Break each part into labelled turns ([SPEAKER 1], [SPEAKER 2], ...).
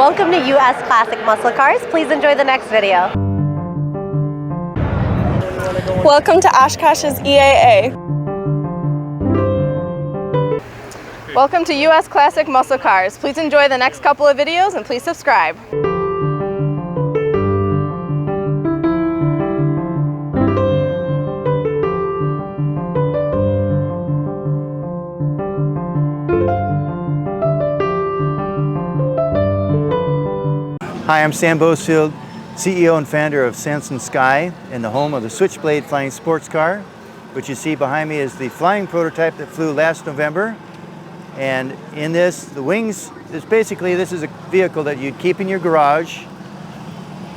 [SPEAKER 1] Welcome to US Classic Muscle Cars. Please enjoy the next video.
[SPEAKER 2] Welcome to Oshkosh's EAA. Welcome to US Classic Muscle Cars. Please enjoy the next couple of videos and please subscribe.
[SPEAKER 3] Hi, I'm Sam Boesfield, CEO and founder of Samson Sky and the home of the Switchblade flying sports car. What you see behind me is the flying prototype that flew last November. And in this, the wings, this is a vehicle that you'd keep in your garage.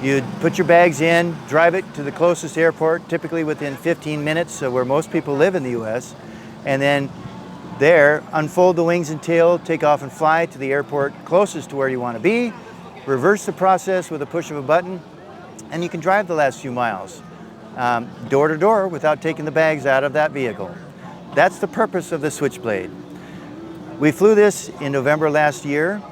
[SPEAKER 3] You'd put your bags in, drive it to the closest airport, typically within 15 minutes, so where most people live in the US. And then there, unfold the wings and tail, take off and fly to the airport closest to where you want to be. Reverse the process with a push of a button, and you can drive the last few miles, door to door, without taking the bags out of that vehicle. That's the purpose of the Switchblade. We flew this in November last year,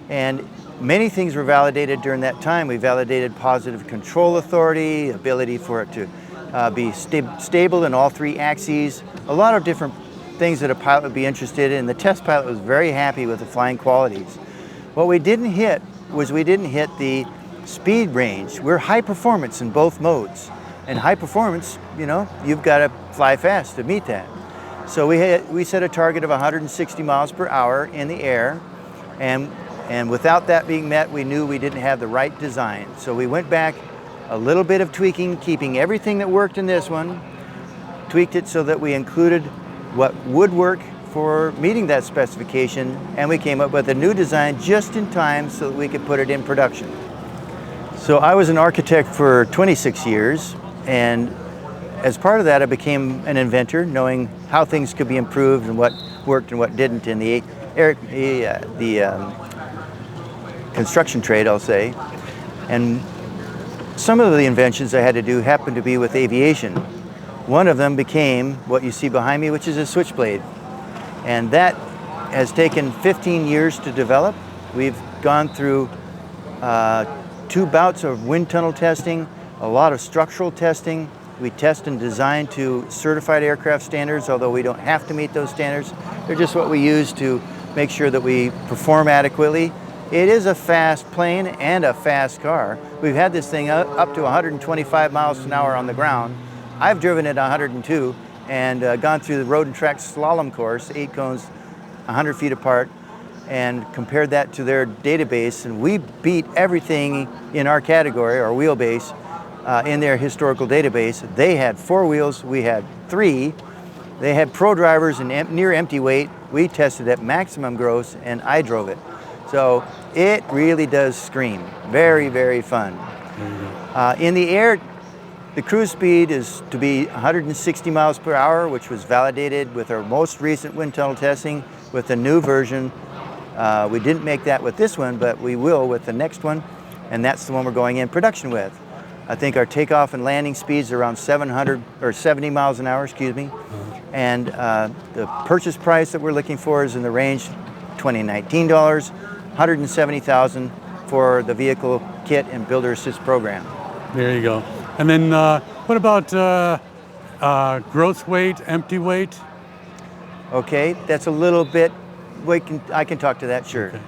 [SPEAKER 3] and many things were validated during that time. We validated positive control authority, ability for it to be stable in all three axes, a lot of different things that a pilot would be interested in. The test pilot was very happy with the flying qualities. What we didn't hit was the speed range. We're high performance in both modes. And high performance, you know, you've got to fly fast to meet that. So we set a target of 160 miles per hour in the air, and without that being met, we knew we didn't have the right design. So we went back, a little bit of tweaking, keeping everything that worked in this one, tweaked it so that we included what would work for meeting that specification, and we came up with a new design just in time so that we could put it in production. So I was an architect for 26 years, and as part of that I became an inventor, knowing how things could be improved and what worked and what didn't in the construction trade, I'll say. And some of the inventions I had to do happened to be with aviation. One of them became what you see behind me, which is a Switchblade. And that has taken 15 years to develop. We've gone through 2 bouts of wind tunnel testing, a lot of structural testing. We test and design to certified aircraft standards, although we don't have to meet those standards. They're just what we use to make sure that we perform adequately. It is a fast plane and a fast car. We've had this thing up to 125 miles an hour on the ground. I've driven it 102. And gone through the road and track slalom course, 8 cones, 100 feet apart, and compared that to their database, and we beat everything in our category, our wheelbase, in their historical database. They had 4 wheels, we had 3. They had pro drivers and near empty weight. We tested at maximum gross, and I drove it. So it really does scream. Very, very fun. In the air, the cruise speed is to be 160 miles per hour, which was validated with our most recent wind tunnel testing with the new version. We didn't make that with this one, but we will with the next one, and that's the one we're going in production with. I think our takeoff and landing speeds are around 70 miles an hour, excuse me. And the purchase price that we're looking for is in the range $2019, $170,000 for the vehicle kit and builder assist program.
[SPEAKER 4] There you go. And then what about gross weight, empty weight?
[SPEAKER 3] Okay, that's a little bit, I can talk to that, sure. Okay.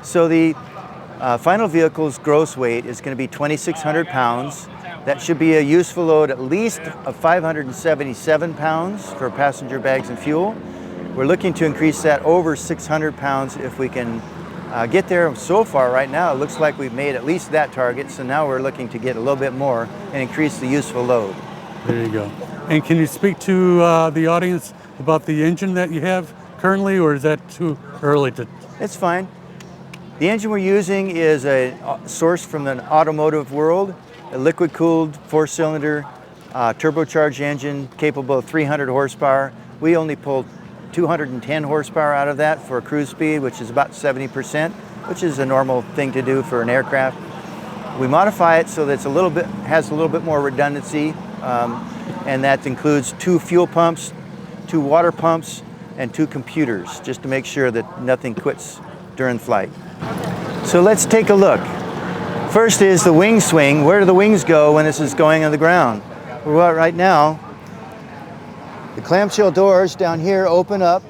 [SPEAKER 3] So the final vehicle's gross weight is going to be 2,600 pounds. That should be a useful load at least of 577 pounds for passenger bags and fuel. We're looking to increase that over 600 pounds if we can get there. So far right now, it looks like we've made at least that target, so now we're looking to get a little bit more and increase the useful load.
[SPEAKER 4] There you go. And can you speak to the audience about the engine that you have currently, or is that too early to?
[SPEAKER 3] It's fine. The engine we're using is a source from the automotive world, a liquid-cooled 4-cylinder turbocharged engine capable of 300 horsepower. We only pulled 210 horsepower out of that for a cruise speed, which is about 70%, which is a normal thing to do for an aircraft. We modify it so that it's has a little bit more redundancy, and that includes 2 fuel pumps, 2 water pumps, and 2 computers, just to make sure that nothing quits during flight. So let's take a look. First is the wing swing. Where do the wings go when this is going on the ground? Well, right now, the clamshell doors down here open up.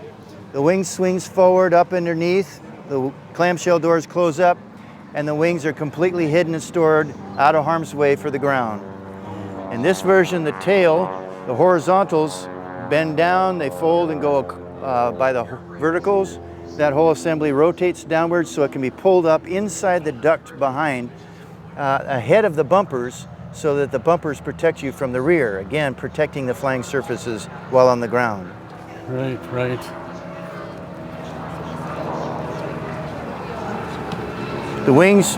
[SPEAKER 3] The wing swings forward up underneath. The clamshell doors close up, and the wings are completely hidden and stored out of harm's way for the ground. In this version, the tail, the horizontals bend down, they fold and go by the verticals. That whole assembly rotates downwards so it can be pulled up inside the duct behind, ahead of the bumpers, so that the bumpers protect you from the rear, again protecting the flying surfaces while on the ground.
[SPEAKER 4] Right, right.
[SPEAKER 3] The wings,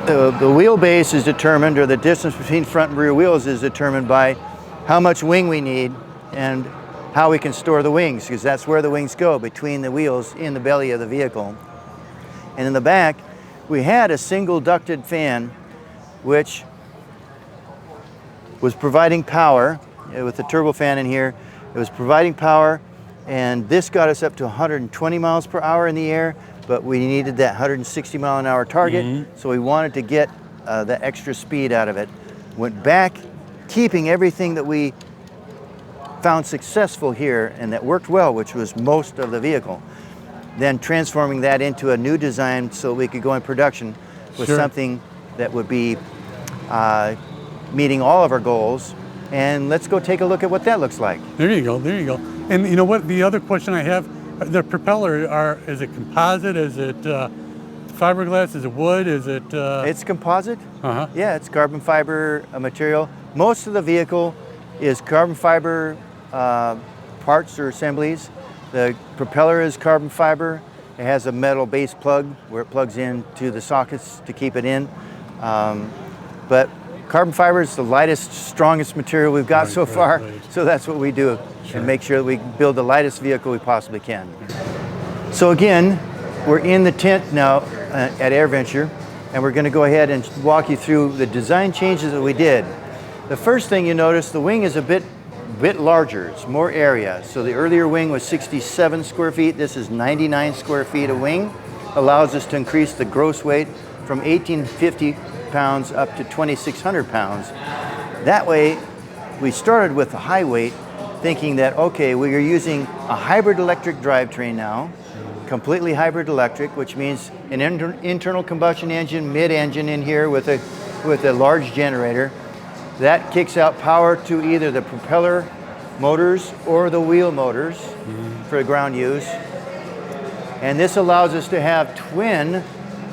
[SPEAKER 3] the wheelbase is determined, or the distance between front and rear wheels is determined by how much wing we need and how we can store the wings, because that's where the wings go, between the wheels in the belly of the vehicle. And in the back, we had a single ducted fan which was providing power with the turbofan in here. It was providing power, and this got us up to 120 miles per hour in the air, but we needed that 160 mile an hour target, so we wanted to get the extra speed out of it. Went back, keeping everything that we found successful here and that worked well, which was most of the vehicle. Then transforming that into a new design so we could go in production with something that would be meeting all of our goals. And let's go take a look at what that looks like.
[SPEAKER 4] There you go, there you go. And you know what, the other question I have, the propeller, is it composite? Is it fiberglass? Is it wood? Is it?
[SPEAKER 3] It's composite.
[SPEAKER 4] Uh-huh.
[SPEAKER 3] Yeah, it's carbon fiber material. Most of the vehicle is carbon fiber parts or assemblies. The propeller is carbon fiber. It has a metal base plug where it plugs in to the sockets to keep it in. But carbon fiber is the lightest, strongest material we've got so far. So that's what we do and make sure that we build the lightest vehicle we possibly can. So again, we're in the tent now at AirVenture, and we're going to go ahead and walk you through the design changes that we did. The first thing you notice, the wing is a bit larger. It's more area. So the earlier wing was 67 square feet. This is 99 square feet of wing. Allows us to increase the gross weight from 1,850 pounds up to 2,600 pounds. That way, we started with the high weight, thinking that, okay, we are using a hybrid electric drivetrain now, completely hybrid electric, which means an internal combustion engine, mid-engine in here with a large generator. That kicks out power to either the propeller motors or the wheel motors for ground use. And this allows us to have twin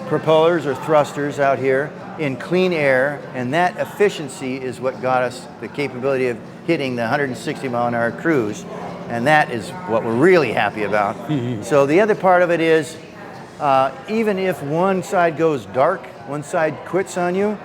[SPEAKER 3] propellers or thrusters out here in clean air, and that efficiency is what got us the capability of hitting the 160 mile an hour cruise. And that is what we're really happy about. So the other part of it is, even if one side goes dark, one side quits on you,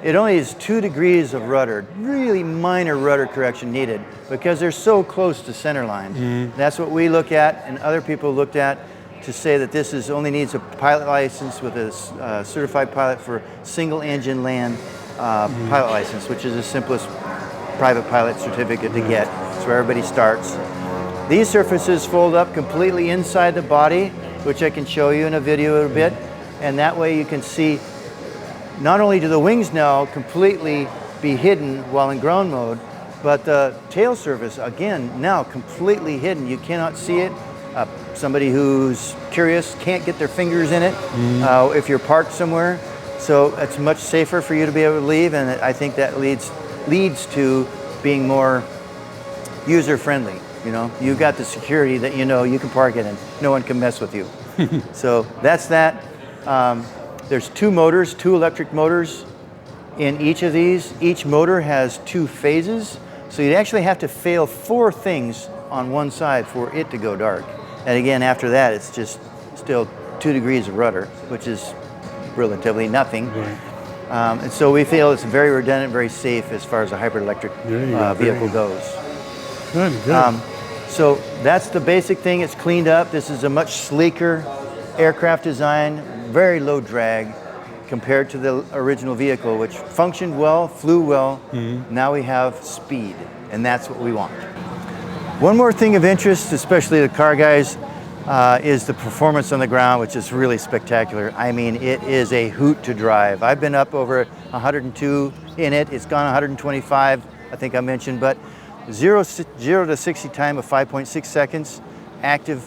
[SPEAKER 3] it only is 2 degrees of rudder, really minor rudder correction needed, because they're so close to center line. That's what we look at, and other people looked at, to say that this only needs a pilot license with a certified pilot for single engine land pilot license, which is the simplest private pilot certificate to get. It's where everybody starts. These surfaces fold up completely inside the body, which I can show you in a video in a bit, and that way you can see not only do the wings now completely be hidden while in ground mode, but the tail surface, again, now completely hidden. You cannot see it. Somebody who's curious can't get their fingers in it if you're parked somewhere. So it's much safer for you to be able to leave, and I think that leads to being more user-friendly. You know, you've got the security that you know you can park it and no one can mess with you. So that's that. There's 2 motors, 2 electric motors in each of these. Each motor has 2 phases. So you'd actually have to fail 4 things on one side for it to go dark. And again, after that, it's just still 2 degrees of rudder, which is relatively nothing. And so we feel it's very redundant, very safe as far as a hybrid electric vehicle goes.
[SPEAKER 4] Good.
[SPEAKER 3] So that's the basic thing. It's cleaned up. This is a much sleeker aircraft design, very low drag compared to the original vehicle, which functioned well, flew well. Now we have speed, and that's what we want. One more thing of interest, especially the car guys, is the performance on the ground, which is really spectacular. I mean, it is a hoot to drive. I've been up over 102 in it. It's gone 125, I think I mentioned, but 0 to 60 time of 5.6 seconds, active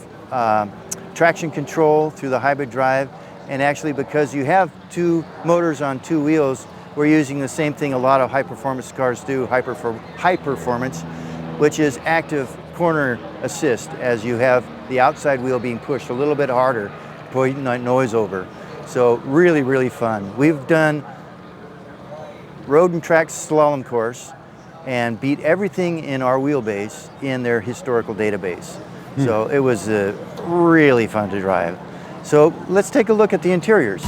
[SPEAKER 3] traction control through the hybrid drive, and actually because you have two motors on two wheels, we're using the same thing a lot of high-performance cars do, high performance, which is active corner assist, as you have the outside wheel being pushed a little bit harder, putting that noise over. So really, really fun. We've done road and track slalom course and beat everything in our wheelbase in their historical database. So it was really fun to drive. So let's take a look at the interiors.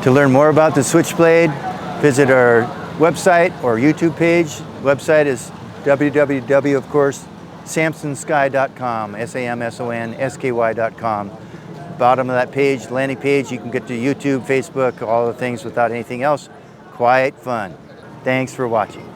[SPEAKER 3] To learn more about the Switchblade, visit our website or YouTube page. Website is www, of course, samsonsky.com, samsonsky.com. Bottom of that page, landing page, you can get to YouTube, Facebook, all the things without anything else. Quite fun. Thanks for watching.